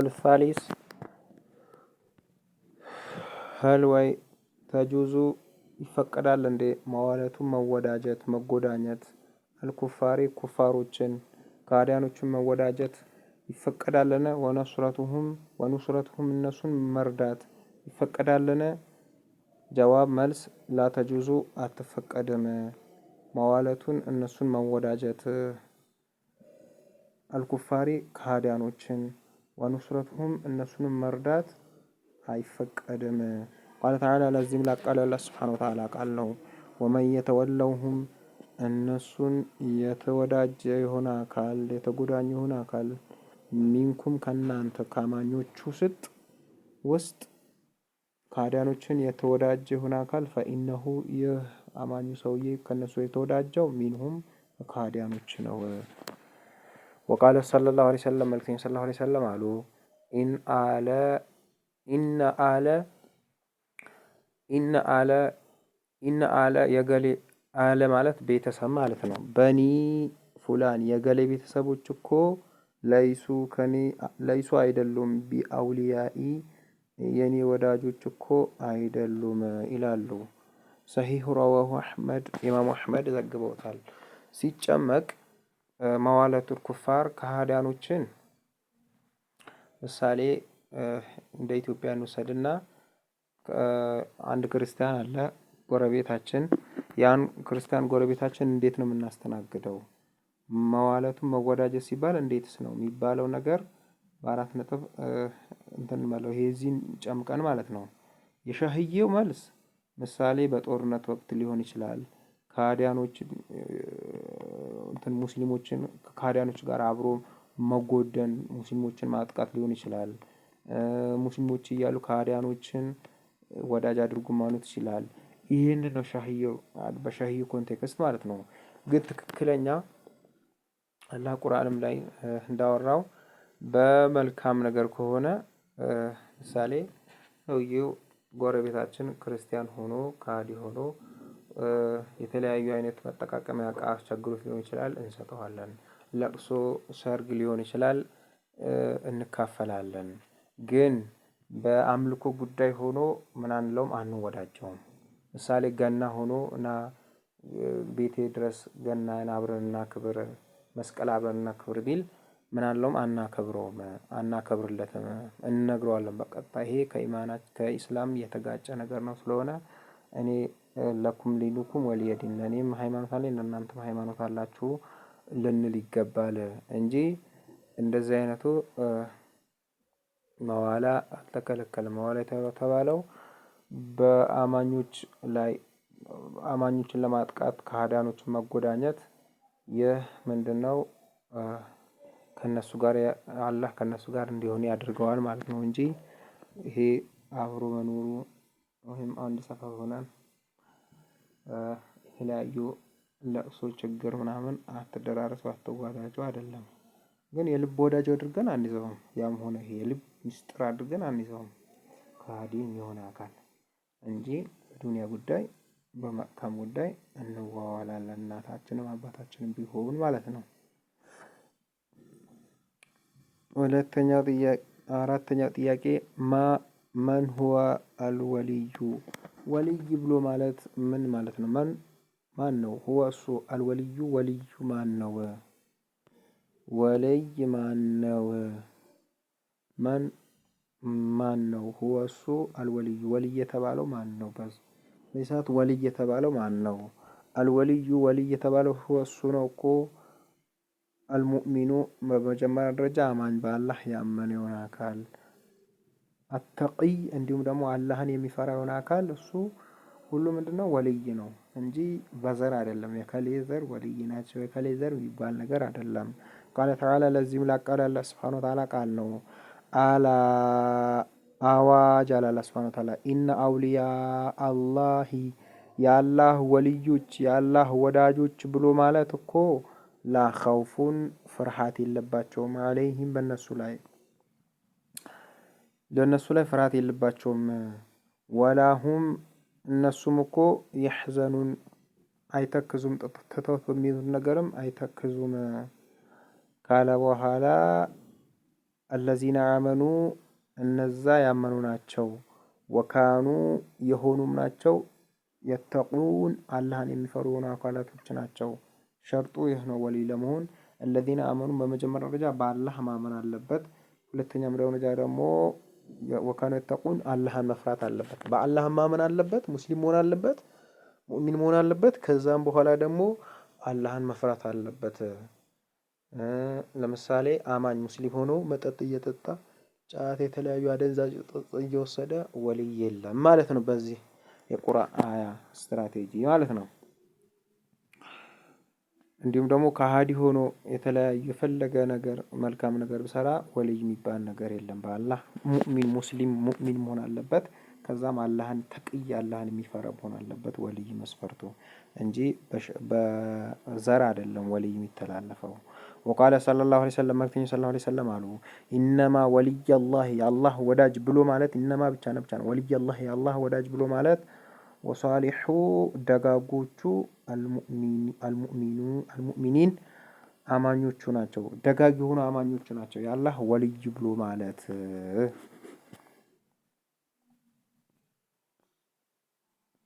الثالث هل ወይ ተጁዙ ይፈቀዳል እንዴ መዋለቱ መወዳጀት መጎዳኘት አልኩፋሪ ኩፋሮችን ከሃዲያኖችን መወዳጀት ይፈቀዳልን ወነሱረቱሁም እነሱን መርዳት ይፈቀዳልን? ጀዋብ መልስ ላ ተጁዙ አትፈቀድም መዋለቱን እነሱን መወዳጀት አልኩፋሪ ከሃዲያኖችን ወነሱረቱሁም እነሱን መርዳት አይፈቀድም። ቃል ተዓላ ለዚህም ላቃል አላህ ሱብሓነሁ ወተዓላ ቃል ነው። ወመን የተወለውሁም እነሱን የተወዳጀ የሆነ አካል የተጎዳኘ የሆነ አካል ሚንኩም ከናንተ ካማኞቹ ውስጥ ከሃዲያኖችን የተወዳጀ የሆነ አካል ፈኢነሁ ይህ አማኙ ሰውዬ ከነሱ የተወዳጀው ሚንሁም ከሃዲያኖች ነው። ወቃለ ሰለላሁ ዐለይሂ ወሰለም መልእክተኛው ሰለላሁ ዐለይሂ ወሰለም አሉ ኢነ አለ የገሌ አለ ማለት ቤተሰብ ማለት ነው። በኒ ፉላን የገሌ ቤተሰቦች እኮ ለይሱ አይደሉም ቢአውሊያኢ የኔ ወዳጆች እኮ አይደሉም ይላሉ። ሰሂሁ ረዋሁ አሕመድ ኢማሙ አሕመድ ዘግበውታል። ሲጨመቅ መዋለቱል ኩፋር ከሃዲያኖችን ምሳሌ እንደ ኢትዮጵያ እንውሰድና አንድ ክርስቲያን አለ ጎረቤታችን ያን ክርስቲያን ጎረቤታችን እንዴት ነው የምናስተናግደው? መዋለቱን መወዳጀት ሲባል እንዴትስ ነው የሚባለው ነገር በአራት ነጥብ እንትን ማለት ይሄ እዚህን ጨምቀን ማለት ነው። የሻህዬው መልስ ምሳሌ በጦርነት ወቅት ሊሆን ይችላል። ከሃዲያኖች ሙስሊሞችን ከሃዲያኖች ጋር አብሮ መጎደን ሙስሊሞችን ማጥቃት ሊሆን ይችላል። ሙስሊሞች እያሉ ከሃዲያኖችን ወዳጅ አድርጉ ማለት ይችላል። ይሄንን ነው ሻህዬው በሻህዬው ኮንቴክስት ማለት ነው። ግን ትክክለኛ አላህ ቁርአንም ላይ እንዳወራው በመልካም ነገር ከሆነ ምሳሌ ሰውየው ጎረቤታችን ክርስቲያን ሆኖ ከሃዲ ሆኖ የተለያዩ አይነት መጠቃቀሚያ እቃ ቸግሮት ሊሆን ይችላል እንሰጠዋለን። ለቅሶ ሰርግ ሊሆን ይችላል እንካፈላለን። ግን በአምልኮ ጉዳይ ሆኖ ምን አንለውም አንወዳጀውም። ምሳሌ ገና ሆኖ እና ቤቴ ድረስ ገናን አብረን እናክብር መስቀል አብረን እናክብር ቢል ምን አንለውም አናከብርለትም እንነግረዋለን። በቀጥታ ይሄ ከኢስላም የተጋጨ ነገር ነው። ስለሆነ እኔ ለኩም ዲኑኩም ወሊየ ዲን እኔም ሃይማኖት አለኝ እናንተም ሃይማኖት አላችሁ ልንል ይገባል እንጂ እንደዚህ አይነቱ መዋላ አልተከለከለም። መዋላ የተባለው በአማኞች ላይ አማኞችን ለማጥቃት ከሃዲያኖችን መጎዳኘት ይህ ምንድነው? ከነሱ ጋር አላህ ከነሱ ጋር እንዲሆን ያደርገዋል ማለት ነው እንጂ ይሄ አብሮ መኖሩ ወይም አንድ ሰፈር ሆነን የተለያዩ ለቅሶ ችግር ምናምን አትደራረሱ አትዋዳጁ አይደለም። ግን የልብ ወዳጅ አድርገን አንይዘውም። ያም ሆነ ይሄ የልብ ሚስጥር አድርገን አንይዘውም ከሃዲም የሆነ አካል እንጂ በዱንያ ጉዳይ በመልካም ጉዳይ እንዋዋላለን እናታችንም አባታችንም ቢሆን ማለት ነው። አራተኛው ጥያቄ መን ሁወ አልወልዩ ወልይ ብሎ ማለት ምን ማለት ነው? ማን ነው? ሁወ እሱ አልወልዩ ወልዩ ማን ነው? ወልይ ማን ነው? ማን ነው? ሁወ እሱ አልወልዩ ወልይ የተባለው ማን ነው? በዚህ ሰዓት ወልይ የተባለው ማን ነው? አልወልዩ ወልይ የተባለው ሁወ እሱ ነው እኮ አልሙእሚኑ በመጀመሪያ ደረጃ አማኝ በአላህ ያመነ የሆነ አካል አተቂይ እንዲሁም ደግሞ አላህን የሚፈራ የሆነ አካል እሱ ሁሉ ምንድነው ወልይ ነው እንጂ በዘር አይደለም። የከሌ ዘር ወልይ ናቸው የከሌ ዘር የሚባል ነገር አይደለም። ቃለ ተዓላ ለዚህም ላቃል አላህ ሱብሓነሁ ወተዓላ ቃል ነው። አዋጅ አለ አላህ ሱብሓነሁ ወተዓላ ኢነ አውሊያ አላሂ የአላህ ወልዮች የአላህ ወዳጆች ብሎ ማለት እኮ ላ ኸውፉን ፍርሃት የለባቸውም ዐለይሂም ለነሱ ላይ ፍርሃት የለባቸውም። ወላሁም እነሱም እኮ የሕዘኑን አይተክዙም ትተውት በሚሉት ነገርም አይተክዙም ካለ በኋላ አለዚነ አመኑ እነዛ ያመኑ ናቸው፣ ወካኑ የሆኑም ናቸው፣ የተቁን አላህን የሚፈሩ የሆኑ አካላቶች ናቸው። ሸርጡ ይህ ነው ወልይ ለመሆን። አለዚነ አመኑ በመጀመሪያ ደረጃ በአላህ ማመን አለበት። ሁለተኛ ደረጃ ደግሞ ወካኑ የተቁን አላህን መፍራት አለበት። በአላህ ማመን አለበት፣ ሙስሊም መሆን አለበት፣ ሙእሚን መሆን አለበት። ከዛም በኋላ ደግሞ አላህን መፍራት አለበት። ለምሳሌ አማኝ ሙስሊም ሆኖ መጠጥ እየጠጣ ጫት፣ የተለያዩ አደንዛዥ እጽ እየወሰደ ወልይ የለም ማለት ነው። በዚህ የቁርአን አያ ስትራቴጂ ማለት ነው። እንዲሁም ደግሞ ከሃዲ ሆኖ የተለያዩ የፈለገ ነገር መልካም ነገር ቢሰራ ወልይ የሚባል ነገር የለም። በአላህ ሙእሚን ሙስሊም ሙእሚን መሆን አለበት። ከዛም አላህን ተቅይ አላህን የሚፈራ መሆን አለበት ወልይ መስፈርቱ እንጂ በዘር አይደለም ወልይ የሚተላለፈው። ወቃለ ሰለላሁ ዐለይሂ ወሰለም መልእክተኛው ሰለላሁ ዐለይሂ ወሰለም አሉ ኢነማ ወልየላህ የአላህ ወዳጅ ብሎ ማለት ኢነማ ብቻ ነው ወልየላህ የአላህ ወዳጅ ብሎ ማለት ወሷሊሑ ደጋጎቹ አልሙእሚኒን አማኞቹ ናቸው። ደጋግ የሆኑ አማኞቹ ናቸው የአላህ ወልይ ብሎ ማለት